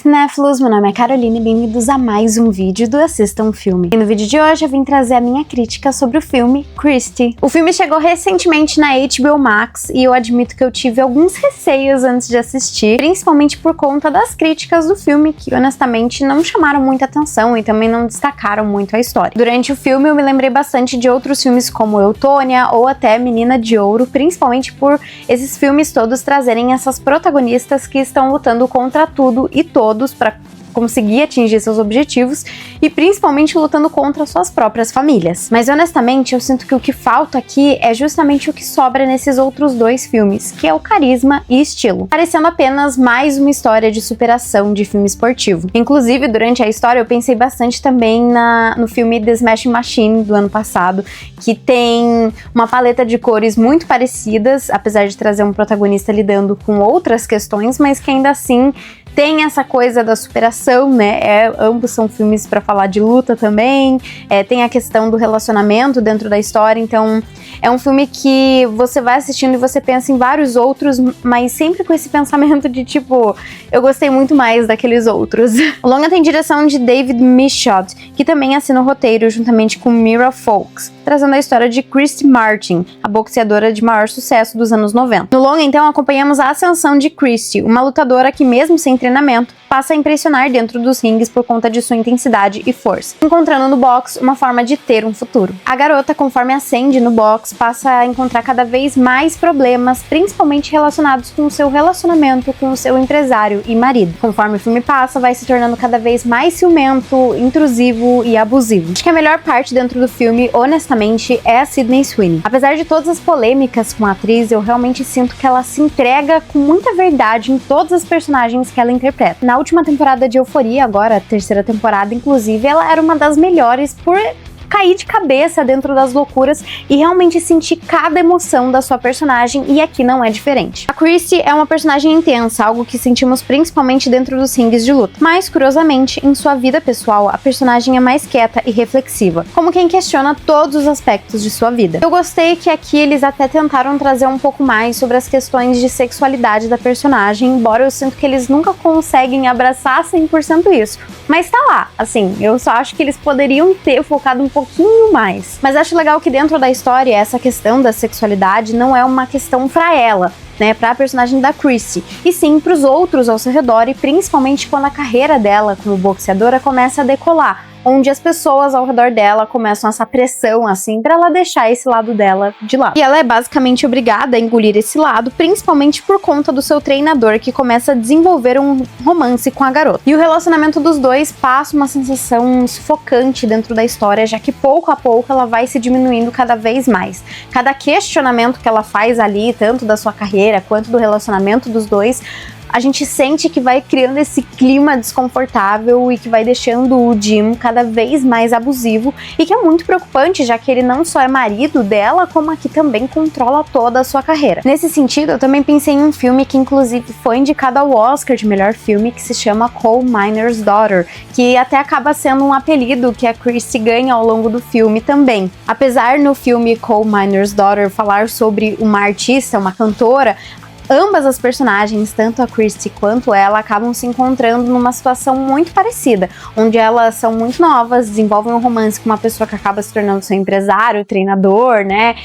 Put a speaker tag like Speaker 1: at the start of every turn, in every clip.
Speaker 1: Cinéfilos, meu nome é Caroline e bem-vindos a mais um vídeo do Assista um Filme. E no vídeo de hoje eu vim trazer a minha crítica sobre o filme Christie. O filme chegou recentemente na HBO Max e eu admito que eu tive alguns receios antes de assistir, principalmente por conta das críticas do filme, que honestamente não chamaram muita atenção e também não destacaram muito a história. Durante o filme eu me lembrei bastante de outros filmes como Eutônia ou até Menina de Ouro, principalmente por esses filmes todos trazerem essas protagonistas que estão lutando contra tudo e todos para conseguir atingir seus objetivos e principalmente lutando contra suas próprias famílias. Mas honestamente eu sinto que o que falta aqui é justamente o que sobra nesses outros dois filmes, que é o carisma e estilo, parecendo apenas mais uma história de superação de filme esportivo. Inclusive, durante a história eu pensei bastante também no filme The Smashing Machine do ano passado, que tem uma paleta de cores muito parecidas, apesar de trazer um protagonista lidando com outras questões, mas que ainda assim tem essa coisa da superação, né? Ambos são filmes para falar de luta também, tem a questão do relacionamento dentro da história, então é um filme que você vai assistindo e você pensa em vários outros, mas sempre com esse pensamento de tipo, eu gostei muito mais daqueles outros. O longa tem direção de David Michôd, que também assina o roteiro juntamente com Mira Fowlkes, trazendo a história de Christy Martin, a boxeadora de maior sucesso dos anos 90. No longa, então, acompanhamos a ascensão de Christy, uma lutadora que, mesmo sem treinamento, passa a impressionar dentro dos ringues por conta de sua intensidade e força, encontrando no boxe uma forma de ter um futuro. A garota, conforme ascende no boxe, passa a encontrar cada vez mais problemas, principalmente relacionados com o seu relacionamento com o seu empresário e marido. Conforme o filme passa, vai se tornando cada vez mais ciumento, intrusivo e abusivo. Acho que a melhor parte dentro do filme, honestamente, é a Sydney Sweeney. Apesar de todas as polêmicas com a atriz, eu realmente sinto que ela se entrega com muita verdade em todas as personagens que ela interpreta. Na última temporada de Euphoria, agora a terceira temporada, inclusive, ela era uma das melhores por cair de cabeça dentro das loucuras e realmente sentir cada emoção da sua personagem, e aqui não é diferente. A Christy é uma personagem intensa, algo que sentimos principalmente dentro dos ringues de luta, mas curiosamente, em sua vida pessoal, a personagem é mais quieta e reflexiva, como quem questiona todos os aspectos de sua vida. Eu gostei que aqui eles até tentaram trazer um pouco mais sobre as questões de sexualidade da personagem, embora eu sinto que eles nunca conseguem abraçar 100% isso, mas tá lá, assim, eu só acho que eles poderiam ter focado um pouquinho mais. Mas acho legal que dentro da história essa questão da sexualidade não é uma questão pra ela, né, para a personagem da Christy, e sim para os outros ao seu redor, e principalmente quando a carreira dela como boxeadora começa a decolar, onde as pessoas ao redor dela começam essa pressão, assim, pra ela deixar esse lado dela de lado. E ela é basicamente obrigada a engolir esse lado, principalmente por conta do seu treinador, que começa a desenvolver um romance com a garota. E o relacionamento dos dois passa uma sensação sufocante dentro da história, já que pouco a pouco ela vai se diminuindo cada vez mais. Cada questionamento que ela faz ali, tanto da sua carreira quanto do relacionamento dos dois, a gente sente que vai criando esse clima desconfortável e que vai deixando o Jim cada vez mais abusivo, e que é muito preocupante, já que ele não só é marido dela, como aqui também controla toda a sua carreira. Nesse sentido, eu também pensei em um filme que inclusive foi indicado ao Oscar de melhor filme, que se chama Coal Miner's Daughter, que até acaba sendo um apelido que a Christy ganha ao longo do filme também. Apesar no filme Coal Miner's Daughter falar sobre uma artista, uma cantora, ambas as personagens, tanto a Christy quanto ela, acabam se encontrando numa situação muito parecida, onde elas são muito novas, desenvolvem um romance com uma pessoa que acaba se tornando seu empresário, treinador, né,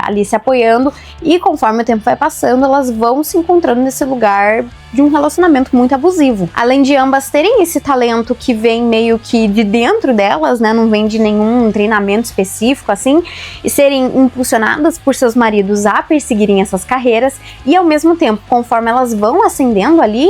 Speaker 1: ali se apoiando, e conforme o tempo vai passando, elas vão se encontrando nesse lugar de um relacionamento muito abusivo. Além de ambas terem esse talento que vem meio que de dentro delas, né, não vem de nenhum treinamento específico, assim, e serem impulsionadas por seus maridos a perseguirem essas carreiras, e ao mesmo tempo, conforme elas vão ascendendo ali,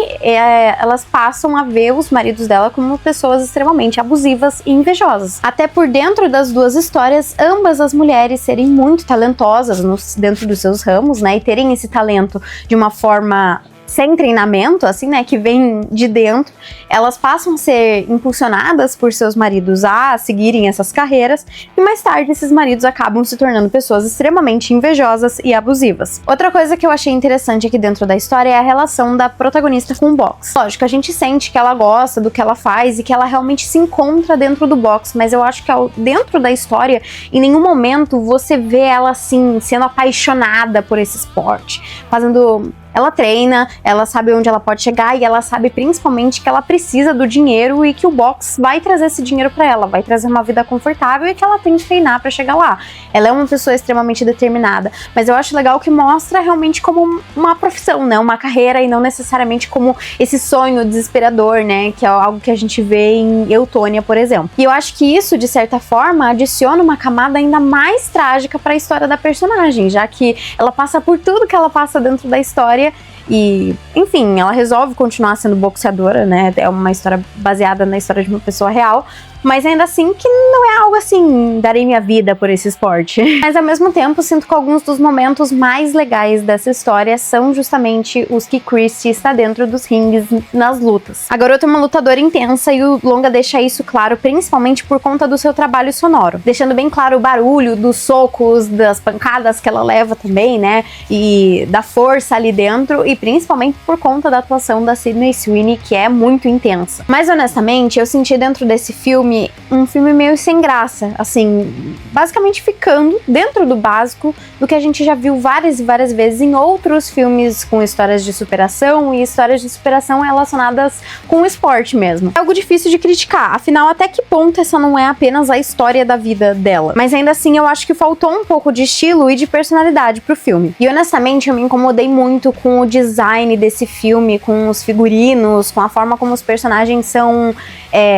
Speaker 1: elas passam a ver os maridos dela como pessoas extremamente abusivas e invejosas. Até por dentro das duas histórias, ambas as mulheres serem muito talentosas dentro dos seus ramos, né, e terem esse talento de uma forma sem treinamento, assim, né, que vem de dentro, elas passam a ser impulsionadas por seus maridos a seguirem essas carreiras, e mais tarde esses maridos acabam se tornando pessoas extremamente invejosas e abusivas. Outra coisa que eu achei interessante aqui dentro da história é a relação da protagonista com o boxe. Lógico, a gente sente que ela gosta do que ela faz e que ela realmente se encontra dentro do boxe, mas eu acho que dentro da história, em nenhum momento você vê ela, assim, sendo apaixonada por esse esporte, fazendo Ela treina, ela sabe onde ela pode chegar e ela sabe principalmente que ela precisa do dinheiro e que o box vai trazer esse dinheiro pra ela, vai trazer uma vida confortável e que ela tem que treinar pra chegar lá. Ela é uma pessoa extremamente determinada, mas eu acho legal que mostra realmente como uma profissão, né, uma carreira e não necessariamente como esse sonho desesperador, né, que é algo que a gente vê em Eutônia, por exemplo. E eu acho que isso, de certa forma, adiciona uma camada ainda mais trágica para a história da personagem, já que ela passa por tudo que ela passa dentro da história e, enfim, ela resolve continuar sendo boxeadora, né? É uma história baseada na história de uma pessoa real, mas ainda assim que não é algo assim, darei minha vida por esse esporte. Mas ao mesmo tempo, sinto que alguns dos momentos mais legais dessa história são justamente os que Christy está dentro dos rings nas lutas. A garota é uma lutadora intensa e o longa deixa isso claro, principalmente por conta do seu trabalho sonoro, deixando bem claro o barulho dos socos, das pancadas que ela leva também, né? E da força ali dentro, e principalmente por conta da atuação da Sydney Sweeney, que é muito intensa. Mas honestamente, eu senti dentro desse filme um filme meio sem graça, assim, basicamente ficando dentro do básico do que a gente já viu várias e várias vezes em outros filmes com histórias de superação e histórias de superação relacionadas com o esporte mesmo. É algo difícil de criticar, afinal, até que ponto essa não é apenas a história da vida dela? Mas ainda assim, eu acho que faltou um pouco de estilo e de personalidade pro filme. E honestamente, eu me incomodei muito com o design desse filme, com os figurinos, com a forma como os personagens são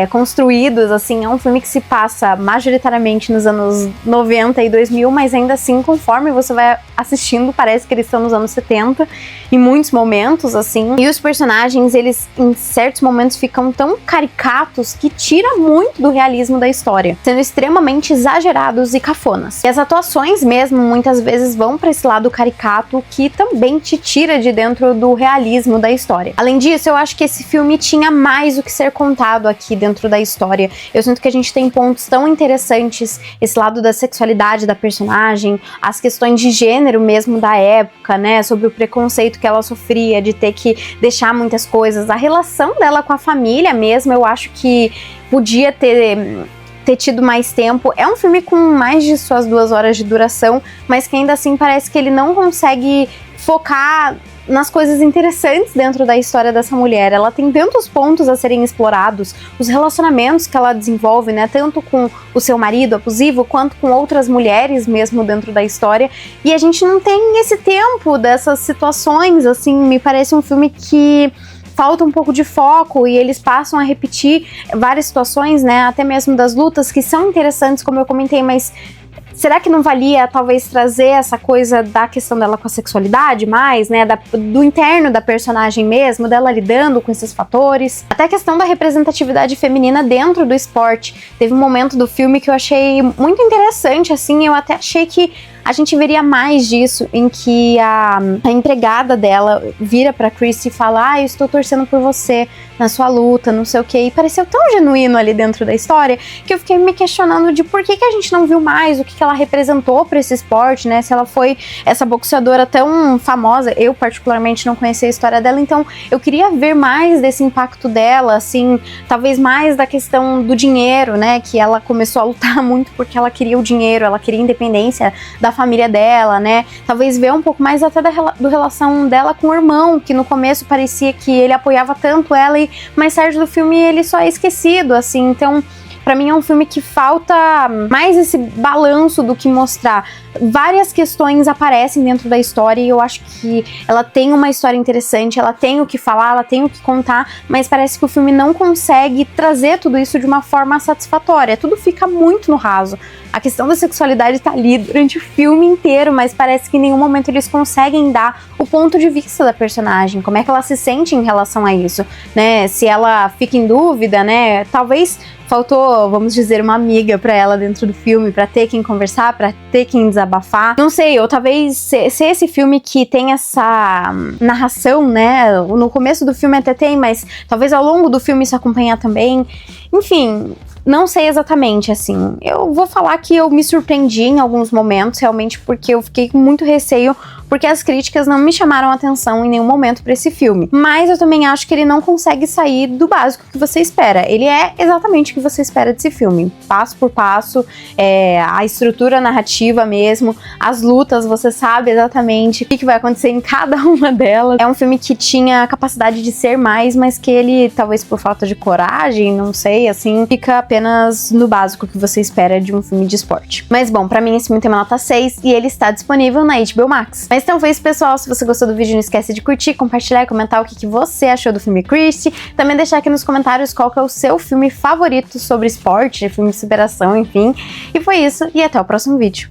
Speaker 1: construídos, assim, é um filme que se passa majoritariamente nos anos 90 e 2000, mas ainda assim, conforme você vai assistindo, parece que eles estão nos anos 70, em muitos momentos, assim, e os personagens, eles, em certos momentos, ficam tão caricatos que tira muito do realismo da história, sendo extremamente exagerados e cafonas. E as atuações mesmo, muitas vezes, vão para esse lado caricato, que também te tira de dentro do realismo da história. Além disso, eu acho que esse filme tinha mais o que ser contado aqui dentro da história. Eu sinto que a gente tem pontos tão interessantes, esse lado da sexualidade da personagem, as questões de gênero mesmo da época, né, sobre o preconceito que ela sofria, de ter que deixar muitas coisas, a relação dela com a família mesmo, eu acho que podia ter tido mais tempo. É um filme com mais de suas 2 horas de duração, mas que ainda assim parece que ele não consegue focar nas coisas interessantes dentro da história dessa mulher. Ela tem tantos pontos a serem explorados, os relacionamentos que ela desenvolve, né, tanto com o seu marido abusivo, quanto com outras mulheres mesmo dentro da história, e a gente não tem esse tempo dessas situações, assim, me parece um filme que falta um pouco de foco e eles passam a repetir várias situações, né, até mesmo das lutas, que são interessantes, como eu comentei, mas será que não valia, talvez, trazer essa coisa da questão dela com a sexualidade mais, né, do interno da personagem mesmo, dela lidando com esses fatores? Até a questão da representatividade feminina dentro do esporte. Teve um momento do filme que eu achei muito interessante, assim, eu até achei que a gente veria mais disso, em que a empregada dela vira pra Christy e fala: eu estou torcendo por você na sua luta, não sei o que, e pareceu tão genuíno ali dentro da história, que eu fiquei me questionando de por que a gente não viu mais, o que ela representou pra esse esporte, né, se ela foi essa boxeadora tão famosa. Eu particularmente não conhecia a história dela, então eu queria ver mais desse impacto dela, assim, talvez mais da questão do dinheiro, né, que ela começou a lutar muito porque ela queria o dinheiro, ela queria a independência da família dela, né, talvez ver um pouco mais até do relação dela com o irmão, que no começo parecia que ele apoiava tanto ela e mais tarde do filme ele só é esquecido, assim, então pra mim é um filme que falta mais esse balanço do que mostrar. Várias questões aparecem dentro da história e eu acho que ela tem uma história interessante, ela tem o que falar, ela tem o que contar, mas parece que o filme não consegue trazer tudo isso de uma forma satisfatória. Tudo fica muito no raso. A questão da sexualidade tá ali durante o filme inteiro, mas parece que em nenhum momento eles conseguem dar o ponto de vista da personagem, como é que ela se sente em relação a isso, né? Se ela fica em dúvida, né? Talvez faltou, vamos dizer, uma amiga pra ela dentro do filme, pra ter quem conversar, pra ter quem desabafar. Não sei, ou talvez ser esse filme que tem essa narração, né? No começo do filme até tem, mas talvez ao longo do filme isso acompanhar também. Enfim, não sei exatamente, assim. Eu vou falar que eu me surpreendi em alguns momentos, realmente, porque eu fiquei com muito receio porque as críticas não me chamaram a atenção em nenhum momento pra esse filme. Mas eu também acho que ele não consegue sair do básico que você espera. Ele é exatamente o que você espera desse filme, passo por passo, a estrutura narrativa mesmo, as lutas, você sabe exatamente o que vai acontecer em cada uma delas. É um filme que tinha a capacidade de ser mais, mas que ele, talvez por falta de coragem, não sei, assim, fica apenas no básico que você espera de um filme de esporte. Mas bom, pra mim esse filme tem uma nota 6 e ele está disponível na HBO Max. Mas então foi isso, pessoal. Se você gostou do vídeo, não esquece de curtir, compartilhar e comentar o que você achou do filme Christie. Também deixar aqui nos comentários qual que é o seu filme favorito sobre esporte, filme de superação, enfim. E foi isso, e até o próximo vídeo.